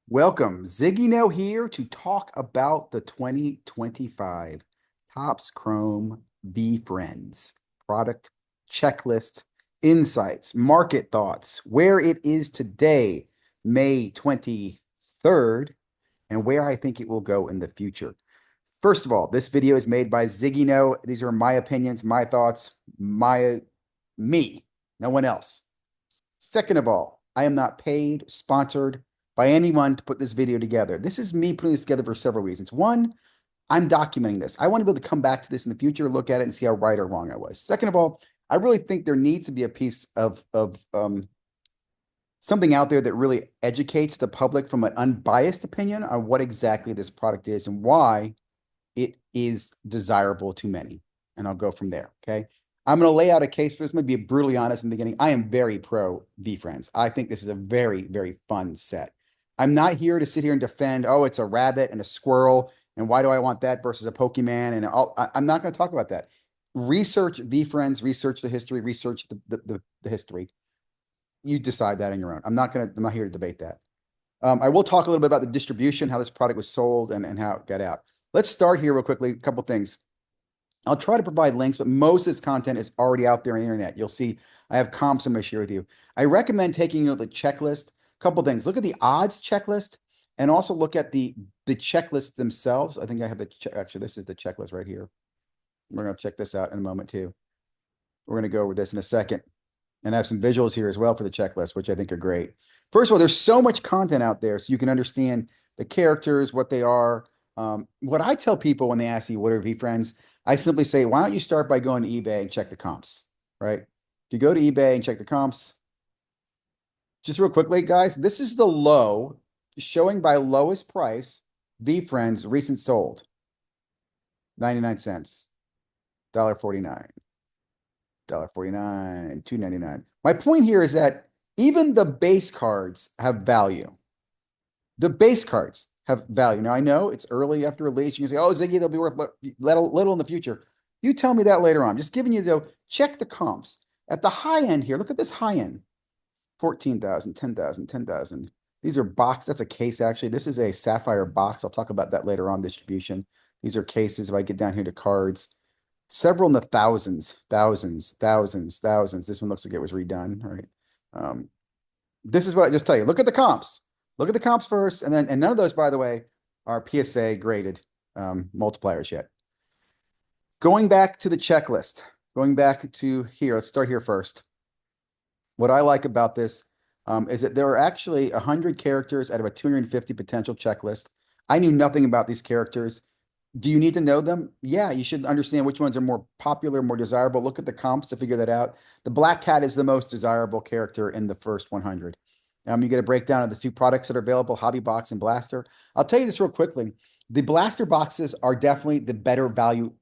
Welcome, ZiggyNo here to talk about the 2025 Topps Chrome VeeFriends product checklist, insights, market thoughts, where it is today, May 23rd, and where I think it will go in the future. First of all, this video is made by ZiggyNo. These are my opinions, my thoughts, me, no one else. Second of all, I am not paid, sponsored by anyone to put this video together. This is me putting this together for several reasons. One, I'm documenting this. I want to be able to come back to this in the future, look at it, and see how right or wrong I was. Second of all, I really think there needs to be a piece of something out there that really educates the public from an unbiased opinion on what exactly this product is and why it is desirable to many. And I'll go from there. Okay. I'm going to lay out a case for this. I'm going to be brutally honest in the beginning. I am very pro VeeFriends. I think this is a very, very fun set. I'm not here to sit here and defend, oh, it's a rabbit and a squirrel. And why do I want that versus a Pokemon? And I'm not going to talk about that. Research VeeFriends, research the history, research the history. You decide that on your own. I'm not here to debate that. I will talk a little bit about the distribution, how this product was sold and how it got out. Let's start here real quickly. A couple things. I'll try to provide links, but most of this content is already out there on the internet. You'll see I have comps I'm going to share with you. I recommend taking the checklist. A couple things. Look at the odds checklist and also look at the checklists themselves. I think I have actually, this is the checklist right here. We're going to check this out in a moment too. We're going to go over this in a second. And I have some visuals here as well for the checklist, which I think are great. First of all, there's so much content out there so you can understand the characters, what they are. What I tell people when they ask me, what are VeeFriends? I simply say, why don't you start by going to eBay and check the comps, right? If you go to eBay and check the comps, just real quickly, guys, this is the low showing by lowest price, VeeFriends recent sold, 99 cents, $1.49. $1.49, $2.99. My point here is that even the base cards have value. The base cards have value. Now, I know it's early after release. You can say, oh, Ziggy, they'll be worth little in the future. You tell me that later on. I'm just giving you, though, check the comps. At the high end here, look at this high end. 14,000, 10,000, 10,000. These are box. That's a case, actually. This is a sapphire box. I'll talk about that later on, distribution. These are cases. If I get down here to cards, several in the thousands, thousands, thousands, thousands. This one looks like it was redone, right? This is what I just tell you. Look at the comps. Look at the comps first, and none of those, by the way, are PSA graded multipliers yet. Going back to the checklist, going back to here, let's start here first. What I like about this is that there are actually 100 characters out of a 250 potential checklist. I knew nothing about these characters. Do you need to know them? Yeah, you should understand which ones are more popular, more desirable. Look at the comps to figure that out. The Black Cat is the most desirable character in the first 100. You get a breakdown of the two products that are available, Hobby Box and Blaster. I'll tell you this real quickly. The Blaster boxes are definitely the better value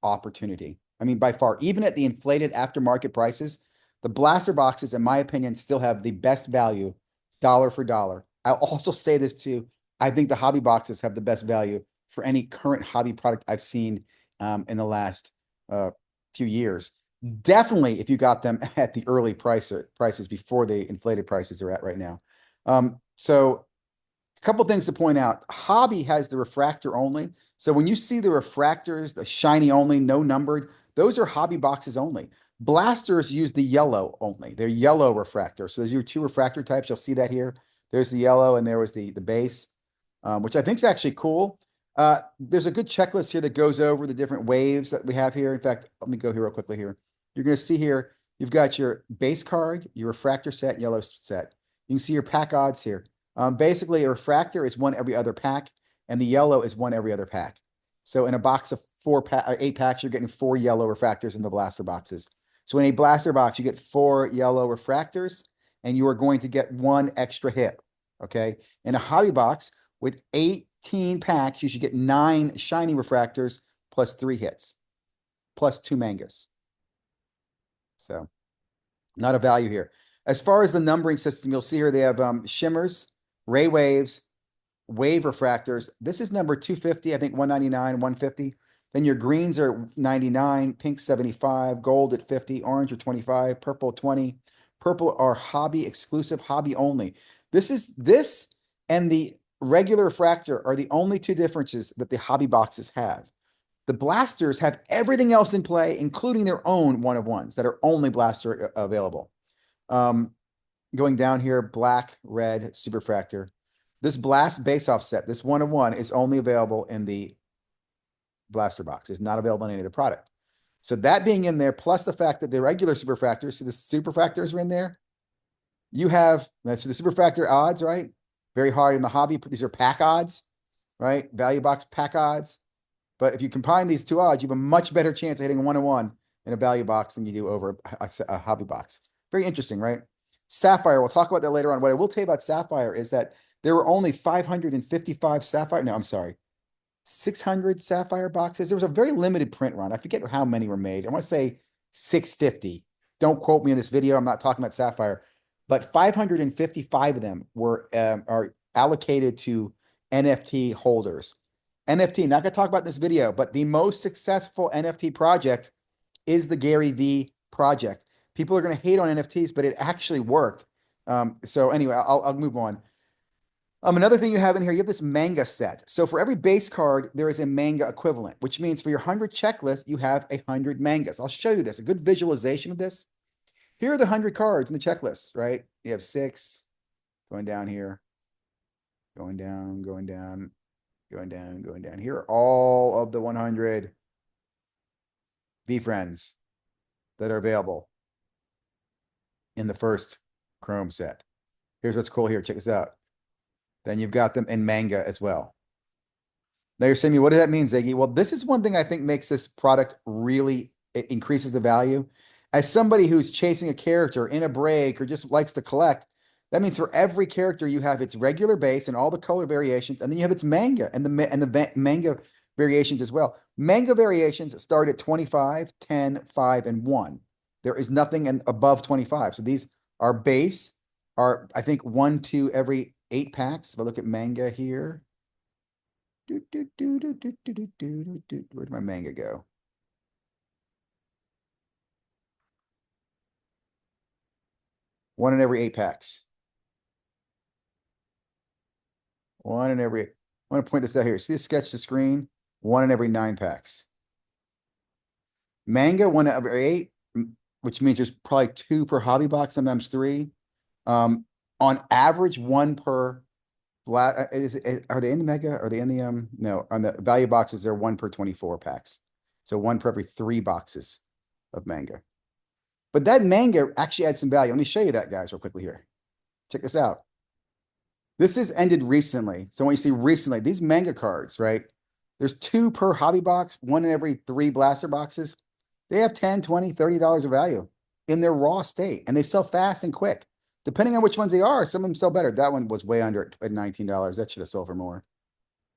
opportunity. I mean, by far, even at the inflated aftermarket prices, the Blaster boxes, in my opinion, still have the best value, dollar for dollar. I'll also say this too. I think the Hobby Boxes have the best value for any current hobby product I've seen in the last few years. Definitely if you got them at the early prices before the inflated prices they're at right now. So a couple things to point out. Hobby has the refractor only. So when you see the refractors, the shiny only, no numbered, those are hobby boxes only. Blasters use the yellow only. They're yellow refractor. So there's your two refractor types. You'll see that here. There's the yellow and there was the base, which I think is actually cool. There's a good checklist here that goes over the different waves that we have here. In fact, let me go here real quickly here. You're going to see here, you've got your base card, your refractor set, yellow set. You can see your pack odds here. Basically, a refractor is one every other pack, and the yellow is one every other pack. So in a box of 8 packs, you're getting 4 yellow refractors in the blaster boxes. So in a blaster box, you get 4 yellow refractors, and you are going to get 1 extra hit. Okay. In a hobby box with 18 packs, you should get 9 shiny refractors plus 3 hits, plus 2 mangas. So not a value here. As far as the numbering system, you'll see here they have shimmers, ray waves, wave refractors. This is number 250, I think 199, 150. Then your greens are 99, pink 75, gold at 50, orange are 25, purple 20. Purple are hobby exclusive, hobby only. This and the regular refractor are the only two differences that the hobby boxes have. The blasters have everything else in play, including their own one of ones that are only blaster available. Um, Going down here, black, red, superfractor. This blast base offset, this one of one, is only available in the blaster box. It's not available in any of the product. So that being in there, plus the fact that the regular superfractors, so the superfractors are in there, you have that's the superfractor odds, right? Very hard in the hobby. These are pack odds, right? Value box pack odds. But if you combine these two odds, you have a much better chance of hitting a one-on-one in a value box than you do over a hobby box. Very interesting, right? Sapphire, we'll talk about that later on. What I will tell you about Sapphire is that there were only 555 Sapphire. No, I'm sorry. 600 Sapphire boxes. There was a very limited print run. I forget how many were made. I want to say 650. Don't quote me in this video. I'm not talking about Sapphire, but 555 of them are allocated to NFT holders. NFT, not going to talk about this video, but the most successful NFT project is the Gary V project. People are going to hate on NFTs, but it actually worked. So anyway, I'll move on. Another thing you have in here, you have this manga set. So for every base card, there is a manga equivalent, which means for your 100 checklist, you have 100 mangas. I'll show you this, a good visualization of this. Here are the 100 cards in the checklist, right? You have 6 going down here, going down, going down, going down, going down. Here are all of the 100 VeeFriends that are available in the first Chrome set. Here's what's cool here. Check this out. Then you've got them in manga as well. Now you're saying to me, what does that mean, Ziggy? Well, this is one thing I think makes this product really, it increases the value. As somebody who's chasing a character in a break or just likes to collect, that means for every character you have its regular base and all the color variations, and then you have its manga and the manga variations as well. Manga variations start at 25, 10, 5, and 1. There is nothing above 25. So these are base, are I think 1, 2 every 8 packs. If I look at manga here, where'd my manga go? One in every 8 packs. One in every. I want to point this out here. See the sketch to screen? One in every 9 packs. Manga, one in every 8, which means there's probably 2 per hobby box, sometimes 3. On average, 1 per. Are they in the mega? Are they in the no, on the value boxes, they're 1 per 24 packs. So 1 per every 3 boxes of manga. But that manga actually adds some value. Let me show you that, guys, real quickly here. Check this out. This is ended recently. So when you see recently, these manga cards, right? There's 2 per hobby box, 1 in every 3 blaster boxes. They have 10, 20, $30 of value in their raw state, and they sell fast and quick. Depending on which ones they are, some of them sell better. That one was way under at $19. That should have sold for more.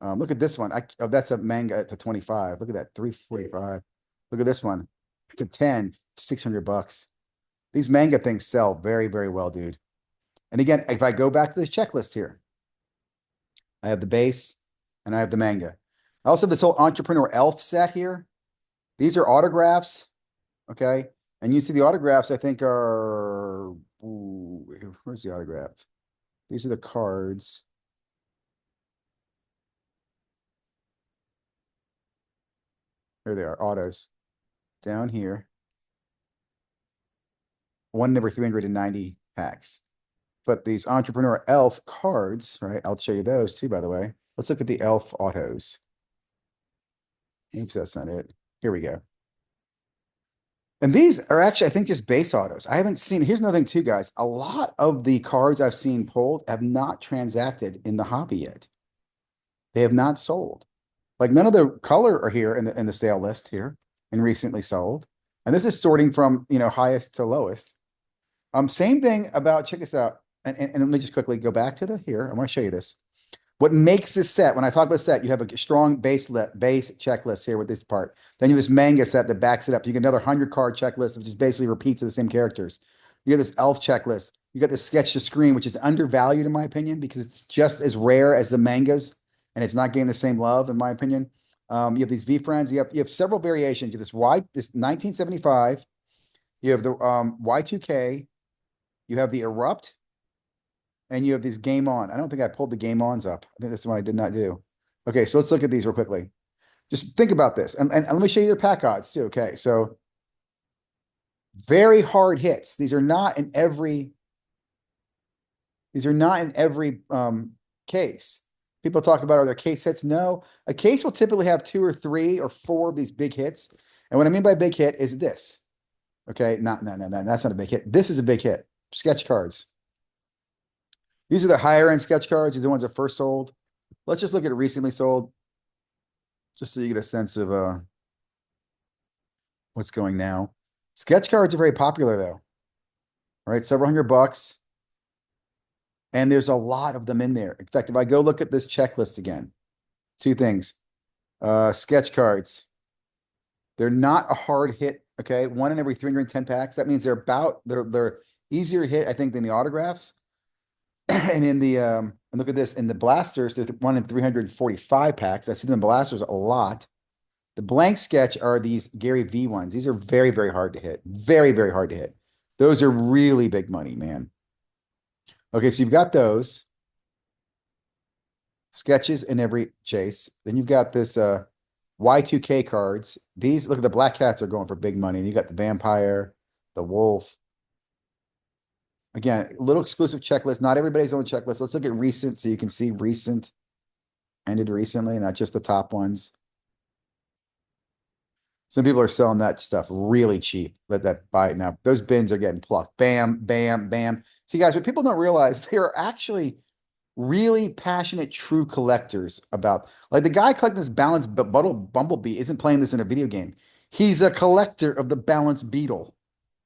Look at this one. That's a manga to 25. Look at that, 345. Look at this one, to 10, $600. These manga things sell very, very well, dude. And again, if I go back to this checklist here, I have the base and I have the manga. I also have this whole Entrepreneur Elf set here. These are autographs, okay? And you see the autographs, I think, are... Ooh, where's the autograph? These are the cards. There they are, autos. Down here. 1 in every 390 packs. But these Entrepreneur Elf cards, right? I'll show you those too, by the way. Let's look at the Elf autos. Oops, that's not it. Here we go. And these are actually, I think, just base autos. I haven't seen, here's another thing too, guys. A lot of the cards I've seen pulled have not transacted in the hobby yet. They have not sold. Like none of the color are here in the sale list here and recently sold. And this is sorting from, highest to lowest. Same thing about, check this out. And let me just quickly go back to here. I want to show you this. What makes this set, when I talk about set, you have a strong base checklist here with this part. Then you have this manga set that backs it up. You get another 100 card checklist, which is basically repeats of the same characters. You have this elf checklist. You got the sketch to screen, which is undervalued in my opinion, because it's just as rare as the mangas, and it's not getting the same love, in my opinion. You have these VeeFriends. You have several variations. You have this 1975. You have the Y2K. You have the Erupt. and you have this game on. I don't think I pulled the game ons up. I think that's the one I did not do. Okay, so let's look at these real quickly. Just think about this. And let me show you their pack odds too. Okay, so very hard hits. These are not in every case. People talk about, are there case hits? No. A case will typically have two or three or four of these big hits. And what I mean by big hit is this. Okay, no, that's not a big hit. This is a big hit. Sketch cards. These are the higher end sketch cards. These are the ones that first sold. Let's just look at recently sold, just so you get a sense of what's going now. Sketch cards are very popular though. All right, several $100. And there's a lot of them in there. In fact, if I go look at this checklist again, two things. Sketch cards. They're not a hard hit. Okay, one in every 310 packs. That means they're easier to hit, I think, than the autographs. And in the and look at this, in the blasters, there's one in 345 packs. I see them in blasters a lot. The blank sketch are these Gary V ones. These are very, very hard to hit. Very, very hard to hit. Those are really big money, man. Okay, so you've got those sketches in every chase. Then you've got this Y2K cards. These, look at the black cats are going for big money. You got the vampire, the wolf. Again, a little exclusive checklist. Not everybody's on the checklist. Let's look at recent so you can see recent ended recently, not just the top ones. Some people are selling that stuff really cheap. Let that buy it now. Those bins are getting plucked. Bam, bam, bam. See, guys, what people don't realize, they are actually really passionate, true collectors about, like the guy collecting this balanced bumblebee isn't playing this in a video game. He's a collector of the balanced beetle.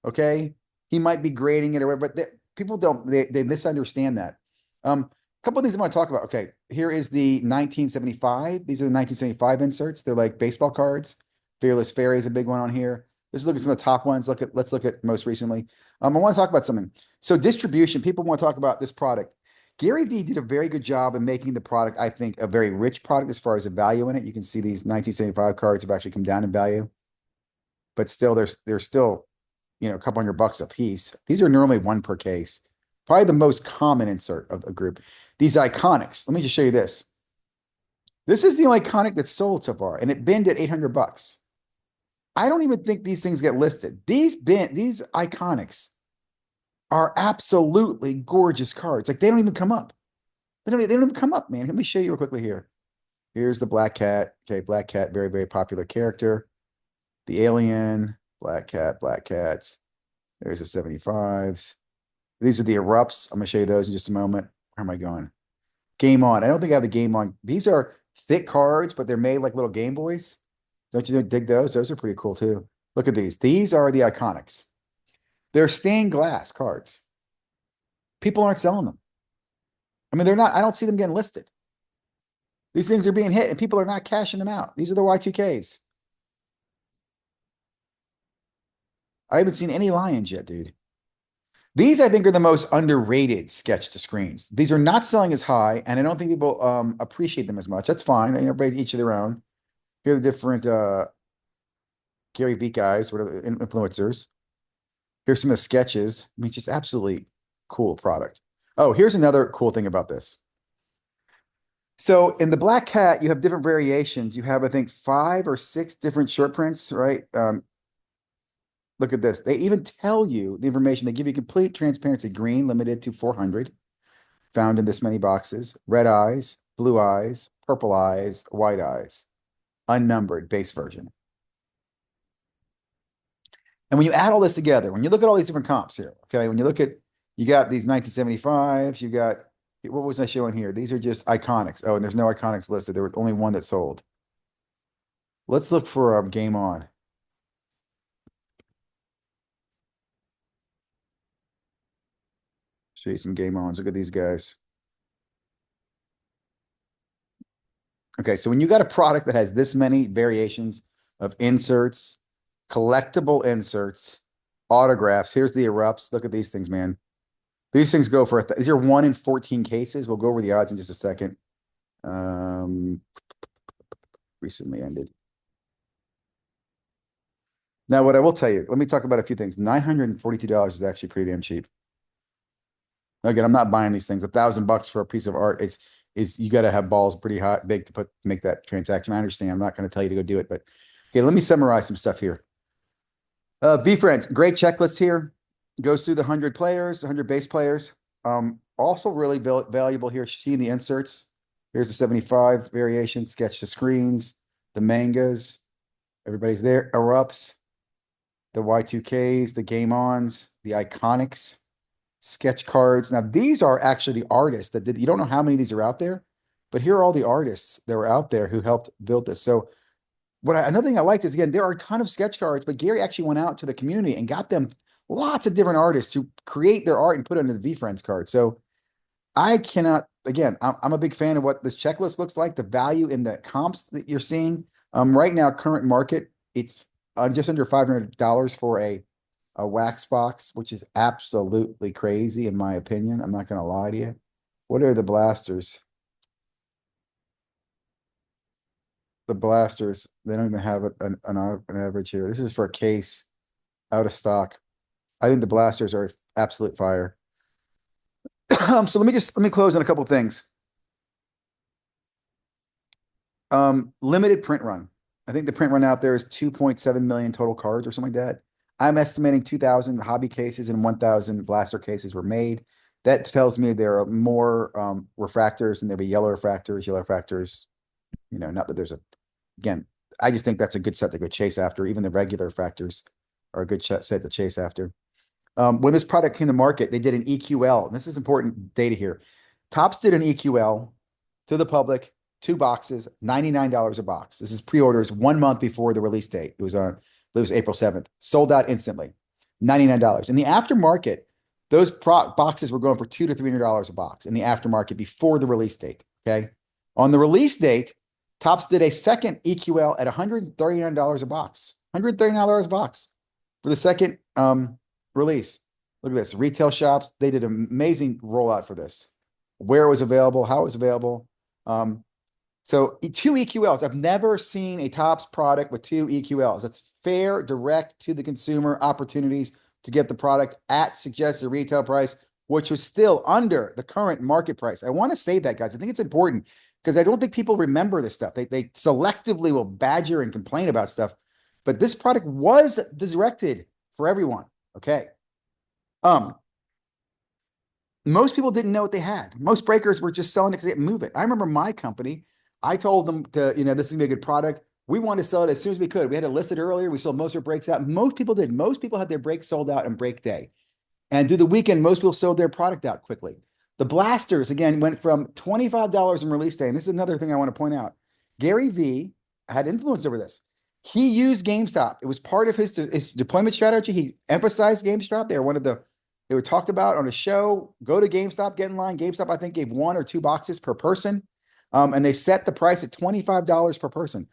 Okay. He might be grading it or whatever, but people they misunderstand that. A couple of things I want to talk about. Okay. Here is the 1975. These are the 1975 inserts. They're like baseball cards. Fearless Fairy is a big one on here. Let's look at some of the top ones. Let's look at most recently. I want to talk about something. So distribution, people want to talk about this product. Gary Vee did a very good job in making the product, I think, a very rich product as far as the value in it. You can see these 1975 cards have actually come down in value, but still, they're still, a couple $100 a piece. These are normally one per case. Probably the most common insert of a group. These iconics. Let me just show you this. This is the only iconic that's sold so far, and it binned at $800. I don't even think these things get listed. These iconics are absolutely gorgeous cards. Like they don't even come up. They don't even come up, man. Let me show you real quickly here. Here's the Black Cat. Okay, Black Cat, very, very popular character. The Alien, Black Cat, Black Cats. There's the 75s. These are the Erupts. I'm gonna show you those in just a moment. Where am I going? Game On. I don't think I have the Game On. These are thick cards, but they're made like little Game Boys. Don't you dig those? Those are pretty cool too. Look at these. These are the iconics. They're stained glass cards. People aren't selling them. I mean, they're not, I don't see them getting listed. These things are being hit and people are not cashing them out. These are the Y2Ks. I haven't seen any Lions yet, dude. These, I think, are the most underrated sketch to screens. These are not selling as high, and I don't think people appreciate them as much. That's fine. Everybody each of their own. Here are the different Gary Vee guys, what are the influencers. Here's some of the sketches. I mean, just absolutely cool product. Oh, here's another cool thing about this. So in the Black Cat, you have different variations. You have, I think, 5 or 6 different short prints, right? Look at this. They even tell you the information. They give you complete transparency. Green, limited to 400. Found in this many boxes. Red eyes, blue eyes, purple eyes, white eyes. Unnumbered, base version. And when you add all this together, when you look at all these different comps here, okay, when you look at, you got these 1975s, you got, what was I showing here? These are just iconics. Oh, and there's no iconics listed. There was only one that sold. Let's look for Game On. Show you some Game Ons. Look at these guys. Okay, so when you got a product that has this many variations of inserts, collectible inserts, autographs, here's the Erupts. Look at these things, man. These things go for, these are 1 in 14 cases. We'll go over the odds in just a second. Recently ended. Now, what I will tell you, let me talk about a few things. $942 is actually pretty damn cheap. Again, I'm not buying these things. $1,000 for a piece of art is you got to have balls pretty hot, big to make that transaction. I understand. I'm not going to tell you to go do it, but okay, let me summarize some stuff here. VeeFriends, great checklist here. Goes through the 100 players, 100 base players. Also really valuable here. Seeing the inserts. Here's the 75 variation, sketch to screens, the mangas. Everybody's there. Erupts, the Y2Ks, the game ons, the iconics, sketch cards. Now, these are actually the artists that did, you don't know how many of these are out there, but here are all the artists that were out there who helped build this. So another thing I liked is, again, there are a ton of sketch cards, but Gary actually went out to the community and got them lots of different artists to create their art and put it into the VeeFriends card. So I cannot, again, I'm a big fan of what this checklist looks like, the value in the comps that you're seeing. Right now, current market, it's just under $500 for a wax box, which is absolutely crazy in my opinion. I'm not going to lie to you. What are the blasters? The blasters, they don't even have an average here. This is for a case out of stock. I think the blasters are absolute fire. So let me close on a couple of things. Limited print run. I think the print run out there is 2.7 million total cards or something like that. I'm estimating 2,000 hobby cases and 1,000 blaster cases were made. That tells me there are more refractors and there'll be yellow refractors. Yellow refractors, not that there's again, I just think that's a good set to go chase after. Even the regular refractors are a good set to chase after. When this product came to market, they did an EQL. And this is important data here. Topps did an EQL to the public, 2 boxes, $99 a box. This is pre-orders 1 month before the release date. It was April 7th. Sold out instantly, $99. In the aftermarket, those boxes were going for $200 to $300 a box in the aftermarket before the release date. Okay. On the release date, Topps did a second EQL at $139 a box. $139 a box for the second release. Look at this. Retail shops, they did an amazing rollout for this. Where it was available, how it was available. So 2 EQLs. I've never seen a Topps product with 2 EQLs. That's fair, direct to the consumer opportunities to get the product at suggested retail price, which was still under the current market price. I want to say that, guys. I think it's important because I don't think people remember this stuff. They selectively will badger and complain about stuff, but this product was directed for everyone. Okay. Most people didn't know what they had. Most breakers were just selling it because they didn't move it. I remember my company, I told them to, this is gonna be a good product. We wanted to sell it as soon as we could. We had to list it earlier. We sold most of our breaks out. Most people did. Most people had their breaks sold out on break day. And through the weekend, most people sold their product out quickly. The blasters, again, went from $25 in release day. And this is another thing I want to point out. Gary V had influence over this. He used GameStop. It was part of his deployment strategy. He emphasized GameStop. They were talked about on a show. Go to GameStop, get in line. GameStop, I think, gave 1 or 2 boxes per person. And they set the price at $25 per person.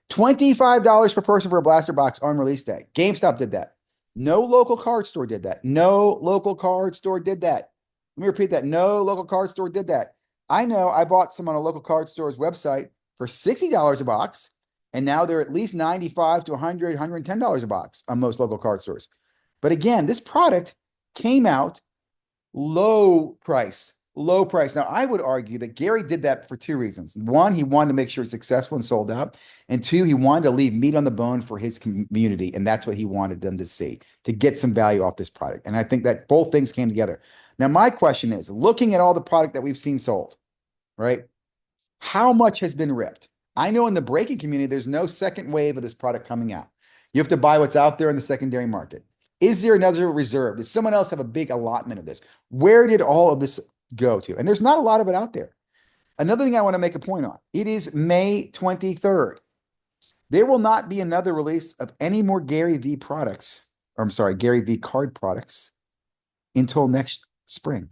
$25 per person for a blaster box on release day. GameStop did that. No local card store did that. No local card store did that. Let me repeat that. No local card store did that. I know I bought some on a local card store's website for $60 a box, and now they're at least $95 to $100, $110 a box on most local card stores. But again, this product came out low price. Low price. Now, I would argue that Gary did that for 2 reasons. One, he wanted to make sure it's successful and sold out. And 2, he wanted to leave meat on the bone for his community. And that's what he wanted them to see, to get some value off this product. And I think that both things came together. Now, my question is, looking at all the product that we've seen sold, right? How much has been ripped? I know in the breaking community, there's no second wave of this product coming out. You have to buy what's out there in the secondary market. Is there another reserve? Does someone else have a big allotment of this? Where did all of this go to? And there's not a lot of it out there. Another thing I want to make a point on, it is May 23rd. There will not be another release of any more Gary V products, or I'm sorry, Gary V card products until next spring.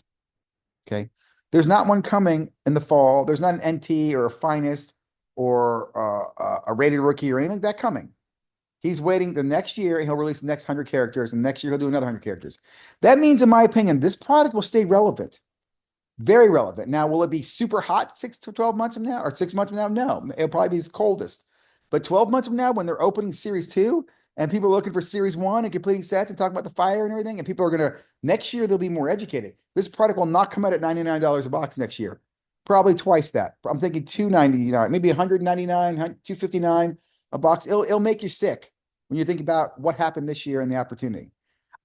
Okay. There's not one coming in the fall. There's not an NT or a finest or a rated rookie or anything like that coming. He's waiting the next year and he'll release the next 100 characters, and next year he'll do another 100 characters. That means, in my opinion, this product will stay relevant. Very relevant. Now, will it be super hot 6 to 12 months from now or 6 months from now? No, it'll probably be his coldest. But 12 months from now, when they're opening Series 2, and people are looking for series one and completing sets and talking about the fire and everything. And people are gonna next year they'll be more educated. This product will not come out at $99 a box next year. Probably twice that. I'm thinking 299, maybe 199, 259 a box. It'll make you sick when you think about what happened this year and the opportunity.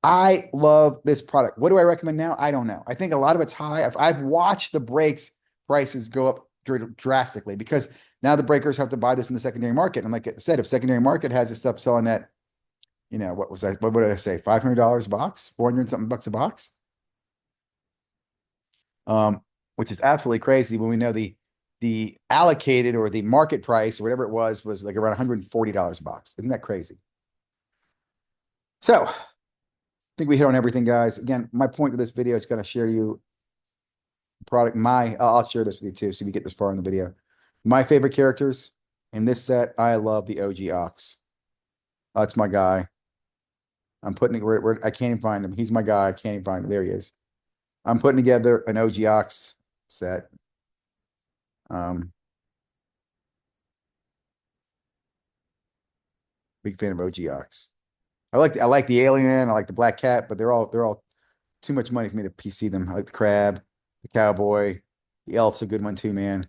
I love this product. What do I recommend now? I don't know. I think a lot of it's high. I've watched the brakes prices go up drastically because now the breakers have to buy this in the secondary market. And like I said, if secondary market has this stuff selling at, what was that? What did I say? $500 a box, 400 something bucks a box. Um, which is absolutely crazy when we know the allocated or the market price or whatever it was like around $140 a box. Isn't that crazy? So I think we hit on everything, guys. Again, my point of this video is going to share you product. I'll share this with you too, so we get this far in the video. My favorite characters in this set, I love the OG Ox. That's my guy. I'm putting it where I can't even find him. He's my guy. I can't even find him. There he is. I'm putting together an OG Ox set. Big fan of OG Ox. I like the alien. I like the black cat, but they're all too much money for me to PC them. I like the crab, the cowboy, the elf's a good one too, man.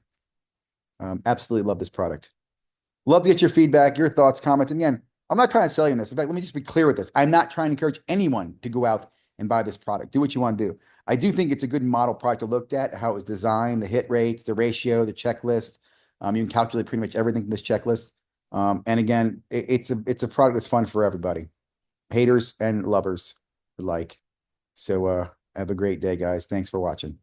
Absolutely love this product. Love to get your feedback, your thoughts, comments. And again, I'm not trying to sell you on this. In fact, let me just be clear with this. I'm not trying to encourage anyone to go out and buy this product. Do what you want to do. I do think it's a good model product to look at, how it was designed, the hit rates, the ratio, the checklist. You can calculate pretty much everything from this checklist. And again, it's a product that's fun for everybody, haters and lovers alike. So have a great day, guys. Thanks for watching.